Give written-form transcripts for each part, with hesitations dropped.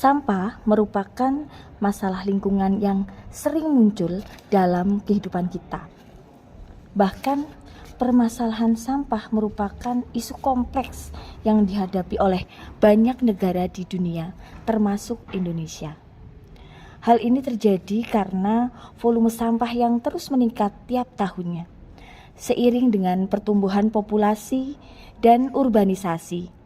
Sampah merupakan masalah lingkungan yang sering muncul dalam kehidupan kita. Bahkan permasalahan sampah merupakan isu kompleks yang dihadapi oleh banyak negara di dunia, termasuk Indonesia. Hal ini terjadi karena volume sampah yang terus meningkat tiap tahunnya, seiring dengan pertumbuhan populasi dan urbanisasi.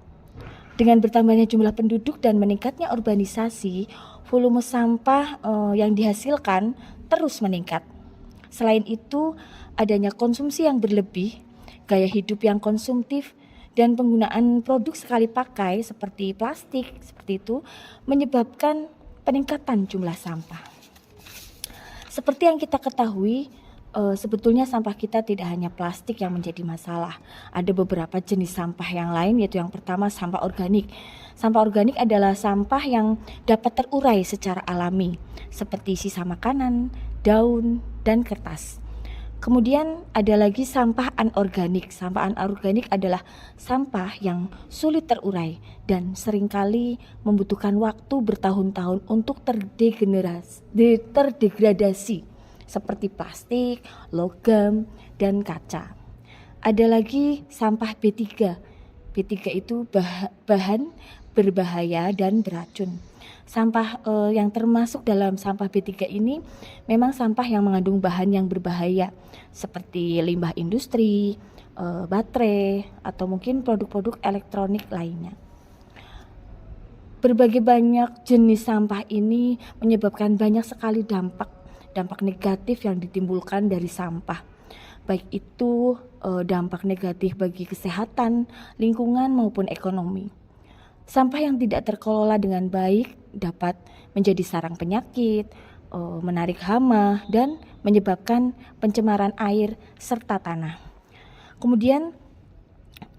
Dengan bertambahnya jumlah penduduk dan meningkatnya urbanisasi, volume sampah yang dihasilkan terus meningkat. Selain itu, adanya konsumsi yang berlebih, gaya hidup yang konsumtif, dan penggunaan produk sekali pakai seperti plastik seperti itu menyebabkan peningkatan jumlah sampah. Seperti yang kita ketahui, sebetulnya sampah kita tidak hanya plastik yang menjadi masalah. Ada beberapa jenis sampah yang lain, yaitu yang pertama sampah organik. Sampah organik adalah sampah yang dapat terurai secara alami, seperti sisa makanan, daun, dan kertas. Kemudian ada lagi sampah anorganik. Sampah anorganik adalah sampah yang sulit terurai dan seringkali membutuhkan waktu bertahun-tahun untuk terdegradasi, seperti plastik, logam, dan kaca. Ada lagi sampah B3. B3 itu bahan berbahaya dan beracun. Sampah yang termasuk dalam sampah B3 ini memang sampah yang mengandung bahan yang berbahaya, seperti limbah industri, baterai, atau mungkin produk-produk elektronik lainnya. Berbagai banyak jenis sampah ini menyebabkan banyak sekali dampak negatif yang ditimbulkan dari sampah, baik itu dampak negatif bagi kesehatan, lingkungan maupun ekonomi. Sampah yang tidak terkelola dengan baik dapat menjadi sarang penyakit, menarik hama, dan menyebabkan pencemaran air serta tanah. Kemudian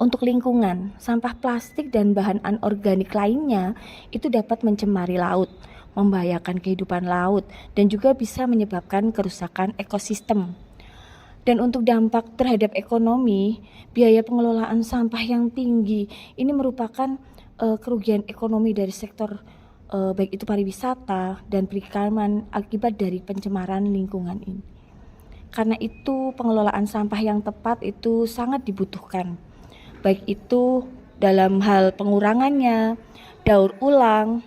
untuk lingkungan, sampah plastik dan bahan anorganik lainnya itu dapat mencemari laut, membahayakan kehidupan laut, dan juga bisa menyebabkan kerusakan ekosistem. Dan untuk dampak terhadap ekonomi, biaya pengelolaan sampah yang tinggi ini merupakan kerugian ekonomi dari sektor baik itu pariwisata dan perikanan akibat dari pencemaran lingkungan ini. Karena itu pengelolaan sampah yang tepat itu sangat dibutuhkan, baik itu dalam hal pengurangannya, daur ulang,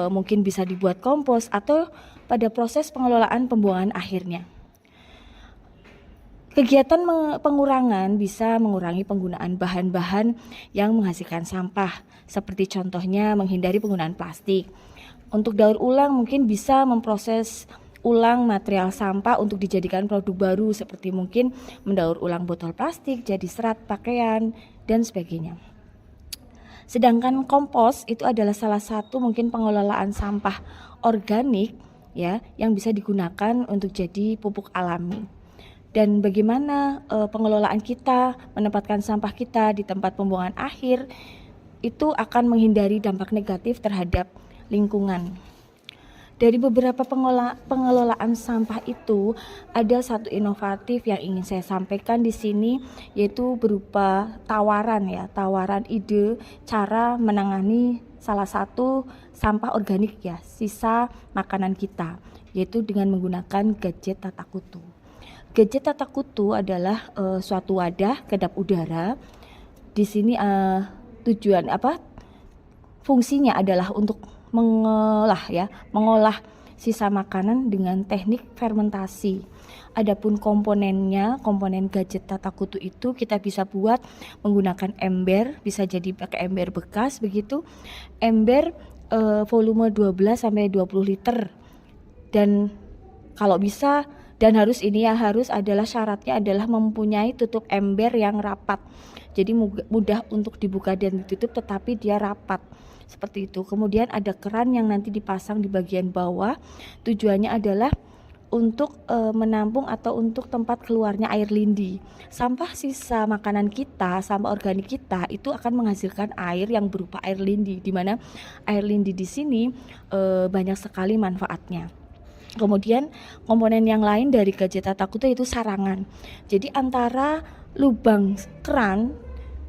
mungkin bisa dibuat kompos, atau pada proses pengelolaan pembuangan akhirnya. Kegiatan pengurangan bisa mengurangi penggunaan bahan-bahan yang menghasilkan sampah, seperti contohnya menghindari penggunaan plastik. Untuk daur ulang mungkin bisa memproses ulang material sampah untuk dijadikan produk baru, seperti mungkin mendaur ulang botol plastik jadi serat pakaian dan sebagainya. Sedangkan kompos itu adalah salah satu mungkin pengelolaan sampah organik ya yang bisa digunakan untuk jadi pupuk alami. Dan bagaimana pengelolaan kita menempatkan sampah kita di tempat pembuangan akhir itu akan menghindari dampak negatif terhadap lingkungan. Dari beberapa pengelolaan sampah itu ada satu inovatif yang ingin saya sampaikan di sini, yaitu berupa tawaran ide cara menangani salah satu sampah organik ya, sisa makanan kita, yaitu dengan menggunakan gadget tata kutu. Gadget tata kutu adalah suatu wadah kedap udara. Di sini fungsinya adalah untuk mengolah sisa makanan dengan teknik fermentasi. Adapun komponen gadget tata kutu itu kita bisa buat menggunakan ember, bisa jadi pakai ember bekas begitu. Ember volume 12 sampai 20 liter. Dan kalau bisa harus adalah syaratnya adalah mempunyai tutup ember yang rapat. Jadi mudah untuk dibuka dan ditutup tetapi dia rapat. Seperti itu. Kemudian ada keran yang nanti dipasang di bagian bawah. Tujuannya adalah untuk menampung atau untuk tempat keluarnya air lindi. Sampah sisa makanan kita, sampah organik kita itu akan menghasilkan air yang berupa air lindi, di mana air lindi di sini banyak sekali manfaatnya. Kemudian komponen yang lain dari gadget tata kutu itu sarangan. Jadi antara lubang keran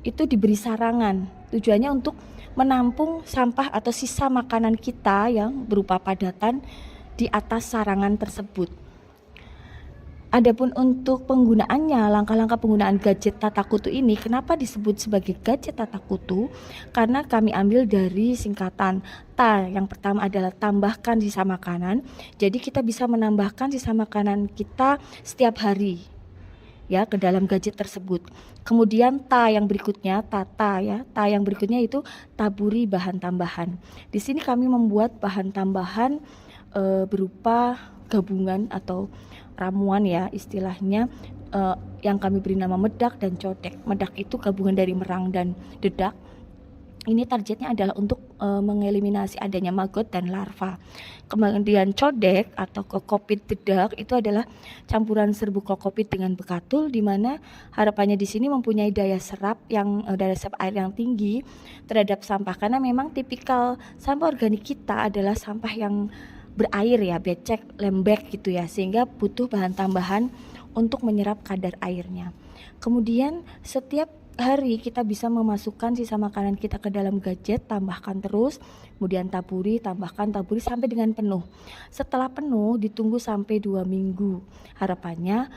itu diberi sarangan. Tujuannya untuk menampung sampah atau sisa makanan kita yang berupa padatan di atas sarangan tersebut. Adapun untuk penggunaannya, langkah-langkah penggunaan gadget tata kutu ini kenapa disebut sebagai gadget tata kutu? Karena kami ambil dari singkatan ta. Yang pertama adalah tambahkan sisa makanan. Jadi kita bisa menambahkan sisa makanan kita setiap hari ya ke dalam gadget tersebut. Kemudian ta yang berikutnya, tata ya. Ta yang berikutnya itu taburi bahan tambahan. Di sini kami membuat bahan tambahan berupa gabungan atau ramuan ya istilahnya, yang kami beri nama medak dan codek. Medak itu gabungan dari merang dan dedak. Ini targetnya adalah untuk mengeliminasi adanya maggot dan larva. Kemudian codek atau kokopit dedak itu adalah campuran serbuk kokopit dengan bekatul, di mana harapannya di sini mempunyai daya serap air yang tinggi terhadap sampah, karena memang tipikal sampah organik kita adalah sampah yang berair ya, becek, lembek gitu ya, sehingga butuh bahan tambahan untuk menyerap kadar airnya. Kemudian setiap hari kita bisa memasukkan sisa makanan kita ke dalam gadget, tambahkan terus, kemudian taburi, tambahkan, taburi sampai dengan penuh. Setelah penuh ditunggu sampai 2 minggu. Harapannya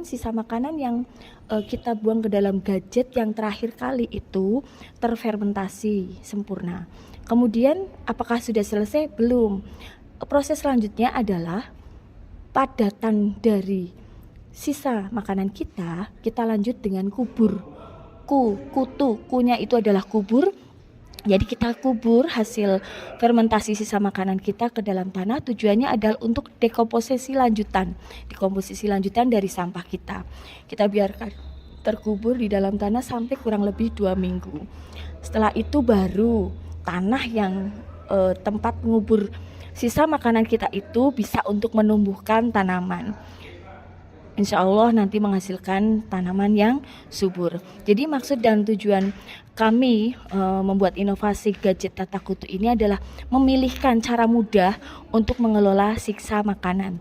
sisa makanan yang kita buang ke dalam gadget yang terakhir kali itu terfermentasi sempurna. Kemudian apakah sudah selesai? Belum. Proses selanjutnya adalah padatan dari sisa makanan kita lanjut dengan kubur. Kunya itu adalah kubur. Jadi kita kubur hasil fermentasi sisa makanan kita ke dalam tanah. Tujuannya adalah untuk dekomposisi lanjutan dari sampah kita. Kita biarkan terkubur di dalam tanah sampai kurang lebih 2 minggu. Setelah itu baru tanah yang tempat mengubur sisa makanan kita itu bisa untuk menumbuhkan tanaman. Insya Allah nanti menghasilkan tanaman yang subur. Jadi maksud dan tujuan kami membuat inovasi gadget tata kutu ini adalah memilihkan cara mudah untuk mengelola sisa makanan.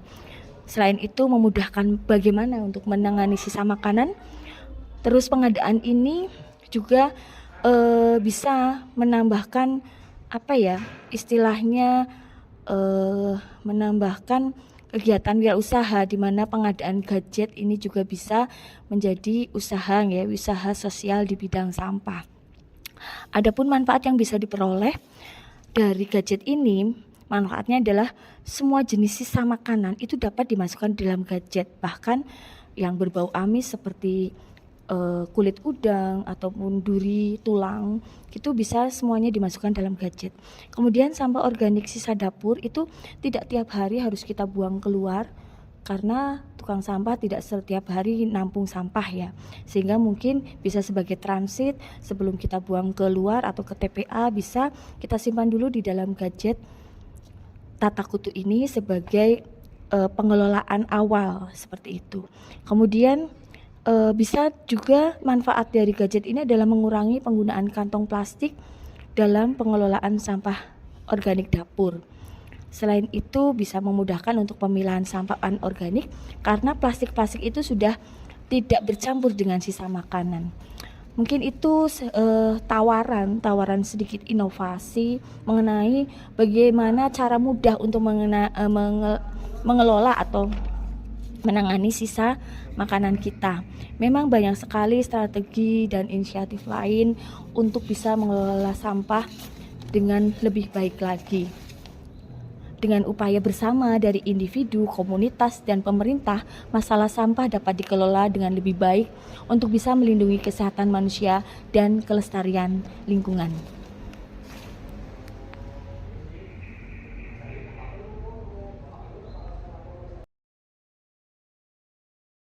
Selain itu memudahkan bagaimana untuk menangani sisa makanan. Terus pengadaan ini juga bisa menambahkan menambahkan kegiatan wirausaha, di mana pengadaan gadget ini juga bisa menjadi usaha sosial di bidang sampah. Adapun manfaat yang bisa diperoleh dari gadget ini, manfaatnya adalah semua jenis sisa makanan itu dapat dimasukkan dalam gadget, bahkan yang berbau amis seperti kulit udang ataupun duri, tulang, itu bisa semuanya dimasukkan dalam gadget. Kemudian sampah organik sisa dapur itu tidak tiap hari harus kita buang keluar, karena tukang sampah tidak setiap hari nampung sampah ya, sehingga mungkin bisa sebagai transit sebelum kita buang keluar atau ke TPA, bisa kita simpan dulu di dalam gadget tata kutu ini sebagai pengelolaan awal seperti itu. Kemudian bisa juga manfaat dari gadget ini adalah mengurangi penggunaan kantong plastik dalam pengelolaan sampah organik dapur. Selain itu bisa memudahkan untuk pemilahan sampah anorganik, karena plastik-plastik itu sudah tidak bercampur dengan sisa makanan. Mungkin itu tawaran sedikit inovasi mengenai bagaimana cara mudah untuk mengelola atau menangani sisa makanan kita. Memang banyak sekali strategi dan inisiatif lain untuk bisa mengelola sampah dengan lebih baik lagi. Dengan upaya bersama dari individu, komunitas, dan pemerintah, masalah sampah dapat dikelola dengan lebih baik untuk bisa melindungi kesehatan manusia dan kelestarian lingkungan.